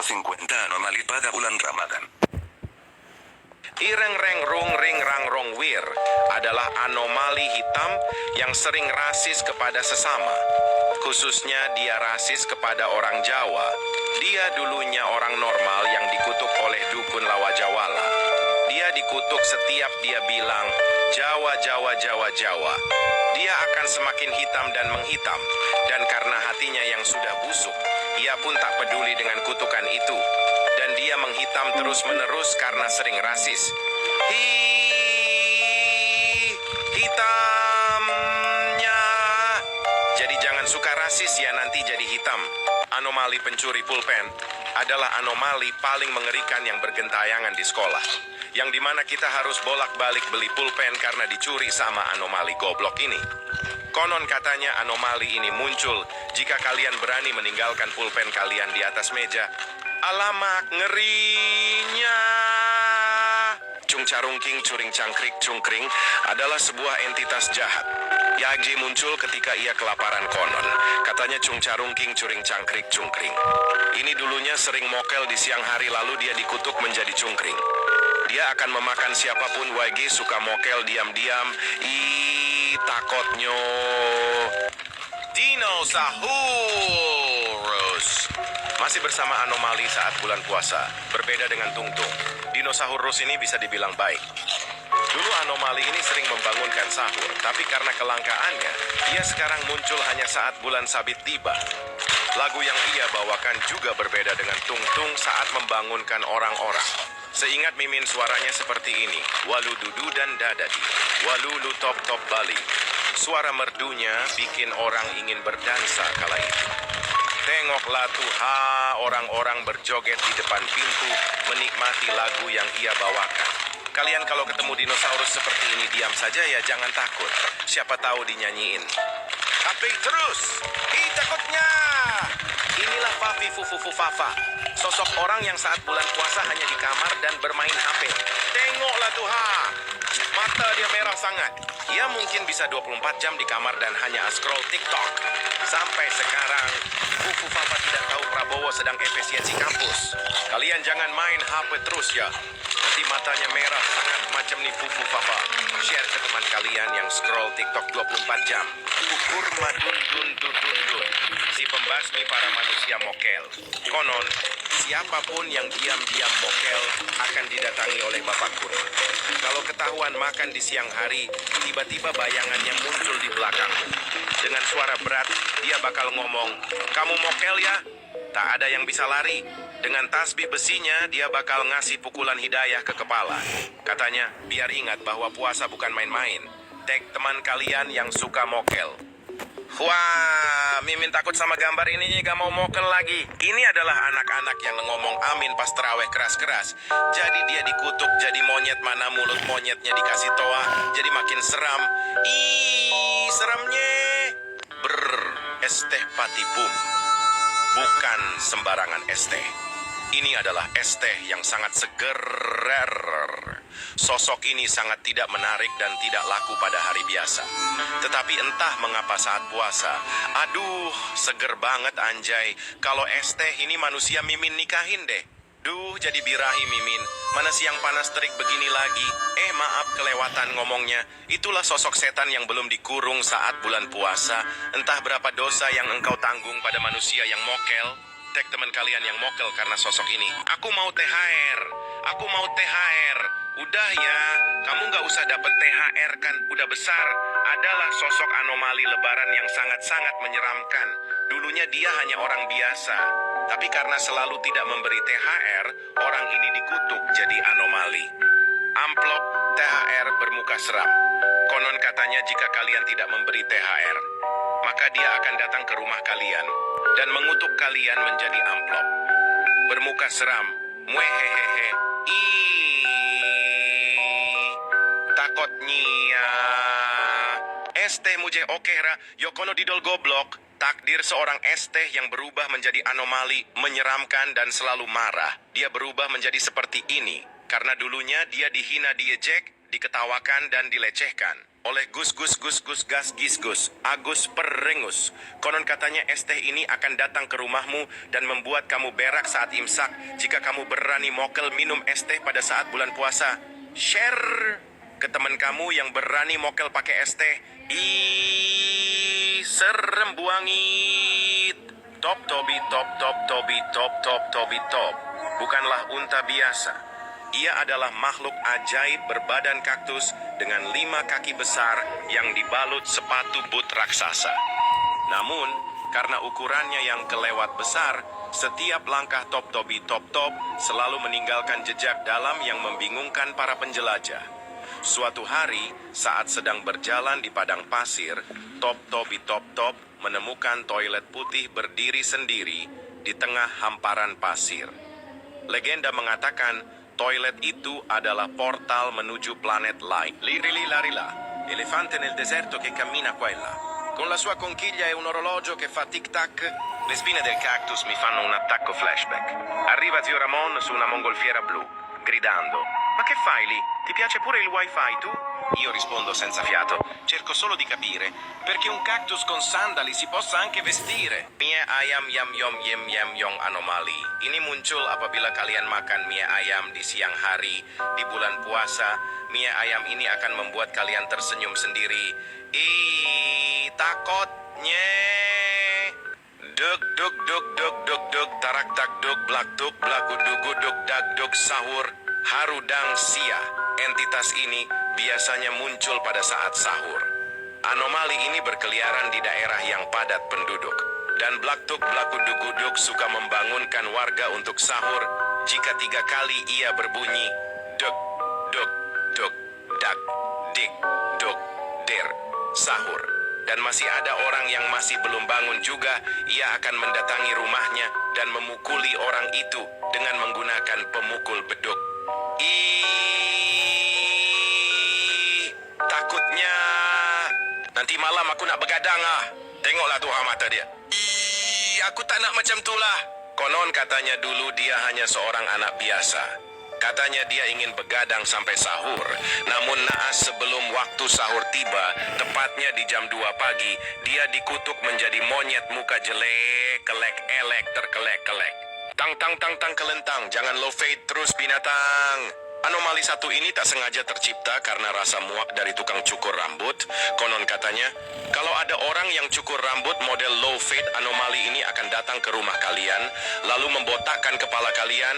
50 anomali pada bulan Ramadan. Ireng reng rung ring rang rong wir adalah anomali hitam yang sering rasis kepada sesama. Khususnya dia rasis kepada orang Jawa. Dia dulunya orang normal yang dikutuk oleh dukun Lawajawala. Dia dikutuk setiap dia bilang, Jawa, Jawa, Jawa, Jawa. Dia akan semakin hitam dan menghitam. Dan karena hatinya yang sudah busuk, ia pun tak peduli dengan kutukan itu. Dan dia menghitam terus-menerus karena sering rasis. Hitamnya. Jadi jangan suka rasis ya, nanti jadi hitam. Anomali pencuri pulpen adalah anomali paling mengerikan yang bergentayangan di sekolah. Yang dimana kita harus bolak-balik beli pulpen karena dicuri sama anomali goblok ini. Konon katanya anomali ini muncul jika kalian berani meninggalkan pulpen kalian di atas meja. Alamak, ngerinya. Cung carungking curing cangkrik cungkring adalah sebuah entitas jahat. Yagi muncul ketika ia kelaparan konon. Katanya cung carungking curing cangkrik cungkring. Ini dulunya sering mokel di siang hari, lalu dia dikutuk menjadi cungkring. Dia akan memakan siapapun. Wage suka mokel diam-diam. Takotnya Dinosaurus. Masih bersama anomali saat bulan puasa. Berbeda dengan Tungtung, Dinosaurus ini bisa dibilang baik. Dulu anomali ini sering membangunkan sahur, tapi karena kelangkaannya, ia sekarang muncul hanya saat bulan sabit tiba. Lagu yang ia bawakan juga berbeda dengan Tungtung saat membangunkan orang-orang. Seingat Mimin suaranya seperti ini, walu dudu dan dadadi, walu lu top top Bali. Suara merdunya bikin orang ingin berdansa kala itu. Tengoklah Tuha, orang-orang berjoget di depan pintu menikmati lagu yang ia bawakan. Kalian kalau ketemu dinosaurus seperti ini diam saja ya, jangan takut. Siapa tahu dinyanyiin. Tapi terus, takutnya. Inilah Fafi Fufu Fafa. Sosok orang yang saat bulan puasa hanya di kamar dan bermain HP. Tengoklah Tuha, mata dia merah sangat. Ia mungkin bisa 24 jam di kamar dan hanya scroll TikTok. Sampai sekarang, Fufu Fafa tidak tahu Prabowo sedang efisiensi kampus. Kalian jangan main HP terus ya. Nanti matanya merah sangat macam nih Fufu Fafa. Share ke teman kalian yang scroll TikTok 24 jam. Ukur madun dun dun dun dun. Si pembasmi para manusia mokel. Konon, siapapun yang diam-diam mokel akan didatangi oleh Bapak Kurma. Kalau ketahuan makan di siang hari, tiba-tiba bayangannya muncul di belakang. Dengan suara berat, dia bakal ngomong, "Kamu mokel ya?" Tak ada yang bisa lari. Dengan tasbih besinya, dia bakal ngasih pukulan hidayah ke kepala. Katanya, biar ingat bahwa puasa bukan main-main. Tag teman kalian yang suka mokel. Wah, Mimin takut sama gambar ini, gak mau mokel lagi. Ini adalah anak-anak yang ngomong amin pas terawih keras-keras. Jadi dia dikutuk jadi monyet, mana mulut monyetnya dikasih toa. Jadi makin seram. Seramnya. Es teh patipum. Bukan sembarangan es teh. Ini adalah es teh yang sangat seger. Sosok ini sangat tidak menarik dan tidak laku pada hari biasa. Tetapi entah mengapa saat puasa, aduh, seger banget anjay. Kalau es teh ini manusia Mimin nikahin deh. Duh, jadi birahi Mimin. Mana siang panas terik begini lagi. Maaf kelewatan ngomongnya. Itulah sosok setan yang belum dikurung saat bulan puasa. Entah berapa dosa yang engkau tanggung pada manusia yang mokel. Tag teman kalian yang mokel karena sosok ini. Aku mau THR. Aku mau THR. Udah ya, kamu gak usah dapet THR kan, udah besar. Adalah sosok anomali lebaran yang sangat-sangat menyeramkan. Dulunya dia hanya orang biasa. Tapi karena selalu tidak memberi THR, orang ini dikutuk jadi anomali. Amplop THR bermuka seram. Konon katanya jika kalian tidak memberi THR, maka dia akan datang ke rumah kalian dan mengutuk kalian menjadi amplop. Bermuka seram. Muehehehe. Takotnya. Es teh muje okera, yokono didol goblok. Takdir seorang es teh yang berubah menjadi anomali, menyeramkan dan selalu marah. Dia berubah menjadi seperti ini. Karena dulunya dia dihina, diejek, diketawakan dan dilecehkan oleh Gus Gas Gus Agus Perengus. Konon katanya es teh ini akan datang ke rumahmu dan membuat kamu berak saat imsak jika kamu berani mokel minum es teh pada saat bulan puasa. Share ke teman kamu yang berani mokel pakai es teh. Ih, serem buangit. Top Tobi top. Bukanlah unta biasa. Ia adalah makhluk ajaib berbadan kaktus dengan 5 kaki besar yang dibalut sepatu boot raksasa. Namun, karena ukurannya yang kelewat besar, setiap langkah Top Tobi selalu meninggalkan jejak dalam yang membingungkan para penjelajah. Suatu hari, saat sedang berjalan di padang pasir, Top Tobi menemukan toilet putih berdiri sendiri di tengah hamparan pasir. Legenda mengatakan toilet itu adalah portal menuju planet lain. Larila, elefante nel deserto che cammina qua e là. Con la sua conchiglia e un orologio che fa tic-tac, le spine del cactus mi fanno un attacco flashback. Arriva zio Ramon su una mongolfiera blu, gridando: "Ma che fai lì? Ti piace pure il wifi tu?" Io rispondo senza fiato: "Cerco solo di capire perché un cactus con sandali si possa anche vestire." Mie ayam yam yong anomali. Ini muncul apabila kalian makan mie ayam di siang hari di bulan puasa. Mie ayam ini akan membuat kalian tersenyum sendiri. Ih, takutnya. Dug tarak tak dug blak dug blagudugudug dag dug sahur harudang sia. Entitas ini biasanya muncul pada saat sahur. Anomali ini berkeliaran di daerah yang padat penduduk. Dan blaktuk blakudugudug suka membangunkan warga untuk sahur jika 3 kali ia berbunyi dug, dak, dik, dug, der, sahur. Dan masih ada orang yang masih belum bangun juga, ia akan mendatangi rumahnya dan memukuli orang itu dengan menggunakan pemukul beduk. Takutnya nanti malam aku nak begadang ah. Tengoklah tuh mata dia. Aku tak nak macam tulah. Konon katanya dulu dia hanya seorang anak biasa. Katanya dia ingin begadang sampai sahur. Namun naas sebelum waktu sahur tiba, tepatnya di jam 2 pagi, dia dikutuk menjadi monyet muka jelek, kelek-elek, terkelek-kelek. Tang kelentang, jangan low fade terus binatang. Anomali satu ini tak sengaja tercipta karena rasa muak dari tukang cukur rambut. Konon katanya, kalau ada orang yang cukur rambut model low fade, anomali ini akan datang ke rumah kalian, lalu membotakkan kepala kalian.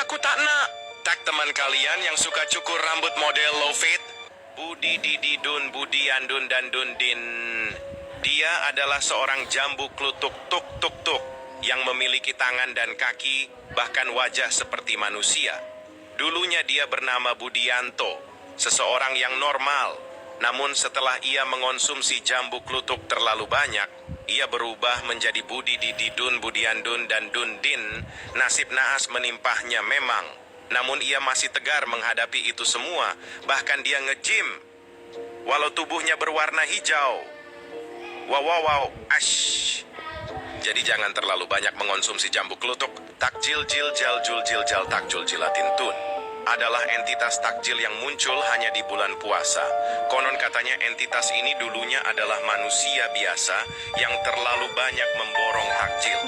Aku tak nak. Tak teman kalian yang suka cukur rambut model low fade? Budi Didi Dun Budi Andun dan Dundin. Dia adalah seorang jambu klutuk tuk yang memiliki tangan dan kaki, bahkan wajah seperti manusia. Dulunya dia bernama Budianto, seseorang yang normal. Namun setelah ia mengonsumsi jambu klutuk terlalu banyak, ia berubah menjadi Budi Dididun, Budiandun, dan Dundin. Nasib naas menimpahnya memang. Namun ia masih tegar menghadapi itu semua. Bahkan dia nge-gym, walau tubuhnya berwarna hijau. Wow, ash. Jadi jangan terlalu banyak mengonsumsi jambu klutuk. Takjil jil jal jul jil jal takjul jilatin tun adalah entitas takjil yang muncul hanya di bulan puasa. Konon katanya entitas ini dulunya adalah manusia biasa yang terlalu banyak memborong takjil.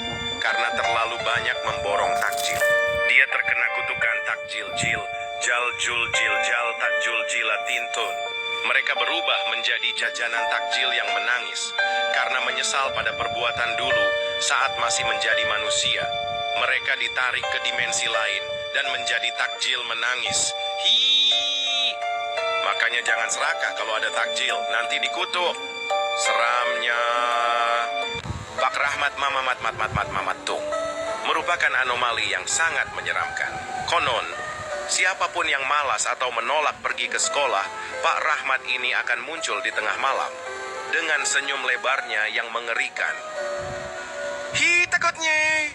Karena terlalu banyak memborong takjil, dia terkena kutukan takjil jil jal jul jil jal takjul jilatin tun. Mereka berubah menjadi jajanan takjil yang menangis karena menyesal pada perbuatan dulu saat masih menjadi manusia. Mereka ditarik ke dimensi lain dan menjadi takjil menangis. Makanya jangan serakah kalau ada takjil, nanti dikutuk. Seramnya. Pak Rahmat Mamat Tung merupakan anomali yang sangat menyeramkan. Konon, siapapun yang malas atau menolak pergi ke sekolah, Pak Rahmat ini akan muncul di tengah malam dengan senyum lebarnya yang mengerikan. Takutnya.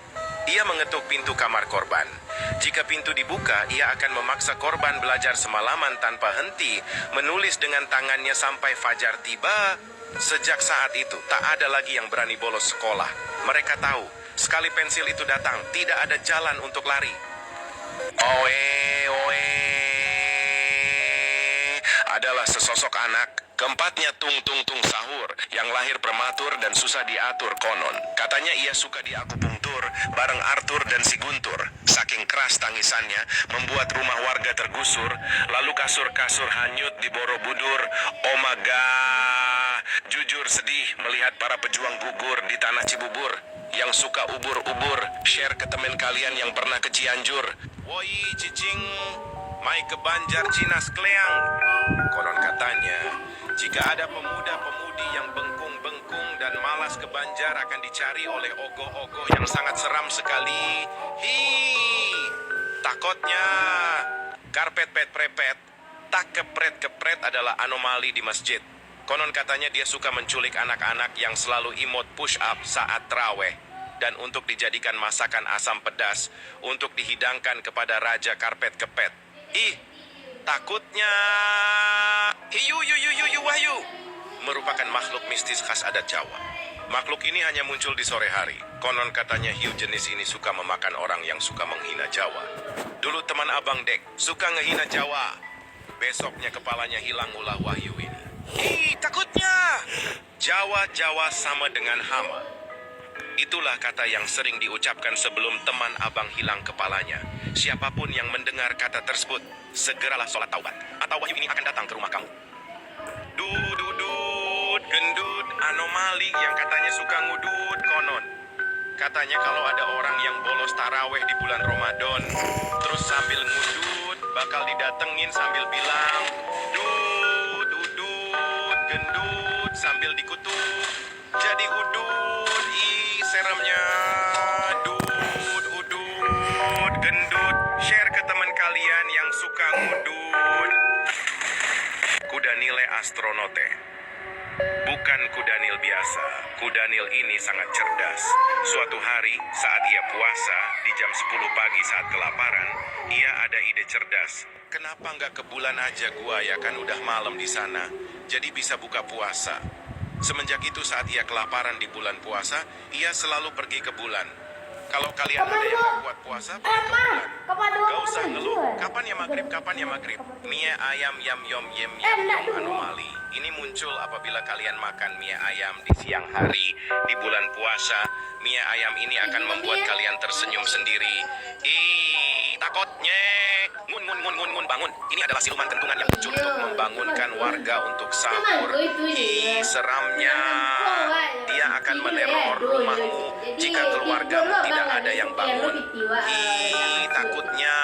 Ia mengetuk pintu kamar korban. Jika pintu dibuka, ia akan memaksa korban belajar semalaman tanpa henti, menulis dengan tangannya sampai fajar tiba. Sejak saat itu, tak ada lagi yang berani bolos sekolah. Mereka tahu, sekali pensil itu datang, tidak ada jalan untuk lari. Oe. adalah sesosok anak. Keempatnya Tung Tung Tung Sahur yang lahir prematur dan susah diatur konon. Katanya ia suka diakupunktur bareng Arthur dan si Guntur. Saking keras tangisannya membuat rumah warga tergusur, lalu kasur-kasur hanyut di Borobudur. Oh my god, jujur sedih melihat para pejuang gugur di tanah Cibubur. Yang suka ubur-ubur, share ke temen kalian yang pernah ke Cianjur. Woi cicing, mai ke Banjar Cinas Kleang. Konon katanya, jika ada pemuda-pemudi yang bengkung-bengkung dan malas ke Banjar akan dicari oleh ogoh-ogoh yang sangat seram sekali. Takutnya karpet pet prepet, tak kepret-kepret adalah anomali di masjid. Konon katanya dia suka menculik anak-anak yang selalu imut push up saat traweh. Dan untuk dijadikan masakan asam pedas untuk dihidangkan kepada raja karpet kepet. Takutnya hiu wahyu merupakan makhluk mistis khas adat Jawa. Makhluk ini hanya muncul di sore hari. Konon katanya hiu jenis ini suka memakan orang yang suka menghina Jawa. Dulu teman abang Dek suka ngehina Jawa. Besoknya kepalanya hilang ulah wahyu ini. Takutnya Jawa sama dengan hama. Itulah kata yang sering diucapkan sebelum teman abang hilang kepalanya. Siapapun yang mendengar kata tersebut, segeralah sholat taubat, atau wahyu ini akan datang ke rumah kamu. Dudut, gendut, anomali yang katanya suka ngudut konon. Katanya kalau ada orang yang bolos taraweh di bulan Ramadan, terus sambil ngudut, bakal didatengin sambil bilang, dudut, gendut, sambil dikutuk. Jadi udut, seremnya. Udut, gendut. Share ke teman kalian yang suka ngudut. Kudanil astronote. Bukan kudanil biasa. Kudanil ini sangat cerdas. Suatu hari saat ia puasa di jam 10 pagi saat kelaparan, ia ada ide cerdas. Kenapa nggak ke bulan aja gua ya, kan udah malam di sana. Jadi bisa buka puasa. Semenjak itu saat ia kelaparan di bulan puasa, ia selalu pergi ke bulan. Kalau kalian ada yang gak kuat puasa, pergi ke bulan. Gak usah ngeluh, kapan ya maghrib. Mie ayam yam yom yem yom anomali. Ini muncul apabila kalian makan mie ayam di siang hari di bulan puasa. Mie ayam ini akan membuat kalian tersenyum sendiri. Takutnya ngun bangun. Ini adalah siluman kentungan yang muncul untuk membangunkan warga untuk sahur. Seramnya dia akan meneror rumahmu jika keluargamu tidak ada yang bangun. Takutnya